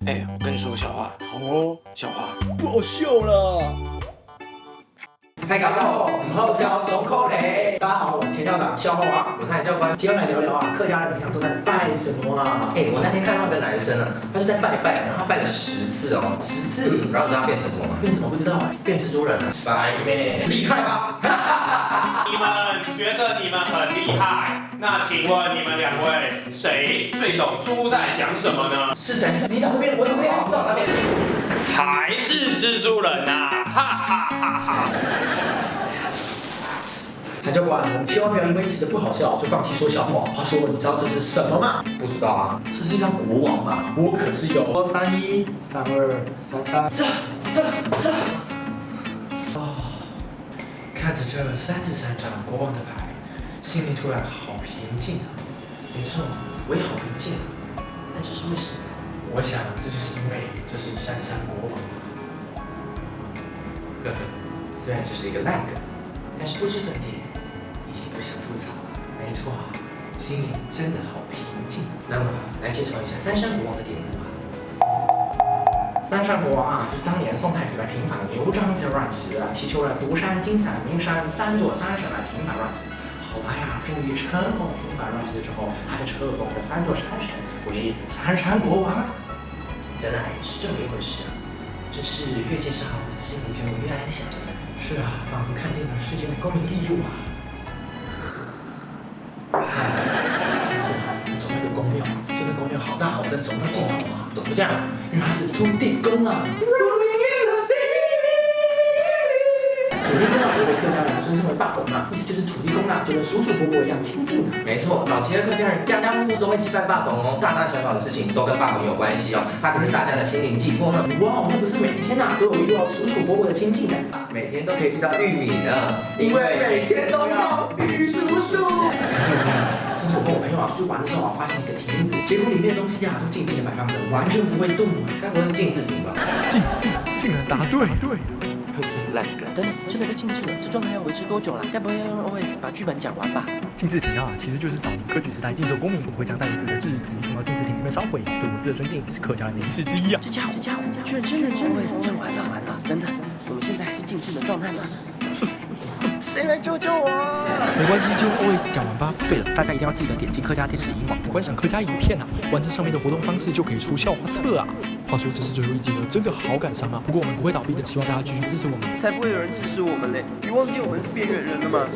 哎，我跟你说个笑话，好哦，笑话。不好笑了。太搞到唔好笑松口嘞！大家好，我是前校长笑话王，我是韩教官。今天来聊聊啊，客家人平常都在拜什么啊？我那天看到一个男生啊，他就在拜，然后他拜了10次哦，10次，然后你知道他变成什么吗？变什么不知道啊？变蜘蛛人了。塞妹，厉害吧？你们觉得你们很厉害，那请问你们2位谁最懂猪在想什么呢？是谁？是你找这边，我找这边，我找那边。还是蜘蛛人呐、哈哈哈哈！韩教官，我们千万不要因为一时的不好笑就放弃说笑话。话说，你知道这是什么吗？不知道啊，这是一张国王嘛，我可是有31、32、33，这。看着这33张国王的牌，心里突然好平静啊。没错，我也好平静啊。但这是为什么？我想这就是因为这是珊珊国王。呵呵，虽然这是一个烂梗，但是不知怎地，已经不想吐槽了。没错啊，心里真的好平静。那么来介绍一下三山国王的典故吧。三山国王啊，就是当年宋太祖来平反刘璋这乱时啊，祈求了独山、金山、名山3座山神来平反乱世。后来啊，终于成功平反乱世之后，他就册封这3座山神为三山国王。原来是这么一回事啊！只是越介绍，心里就越安详。是啊，仿佛看见了世间的功名利禄啊。下次我走那个宫庙，就那宫庙好大好深，走不到尽头啊！怎么这样？因为它是土地公啊！土地公啊，也被客家人尊称为爸公啊，意思就是土地公啊，就跟叔叔伯伯一样亲近啊。没错，早期的客家人家家户户都会祭拜爸公哦，大大小小的事情都跟爸公有关系哦，他可是大家的心灵寄托呢。哇，那不是每天都有遇到叔叔伯伯的亲近的，每天都可以遇到玉米呢，因为每天都有玉叔叔。上次我跟我朋友啊出去玩的时候啊，发现一个亭子，结果里面的东西啊都静静的摆放着，完全不会动啊。该不会是禁字亭吧？竟然答对。烂梗。等等，真的被禁制了，这状态要维持多久了？该不会要用 OS 把剧本讲完吧？禁字亭啊，其实就是早年科举时代禁州公民会将带有字的字统一送到禁字亭里面烧毁，是对文字的尊敬，是客家人的仪式之一啊。这家伙居然真的用 OS 讲完了。等等，我们现在还是禁制的状态吗？谁来救救我啊？没关系，就用 OS 讲完吧。对了，大家一定要记得点击客家电视影网观赏客家影片啊，完成上面的活动方式就可以出笑话册啊。话说这是最后一集了，真的好感伤啊！不过我们不会倒闭的，希望大家继续支持我们。才不会有人支持我们嘞！你忘记我们是边缘人了吗？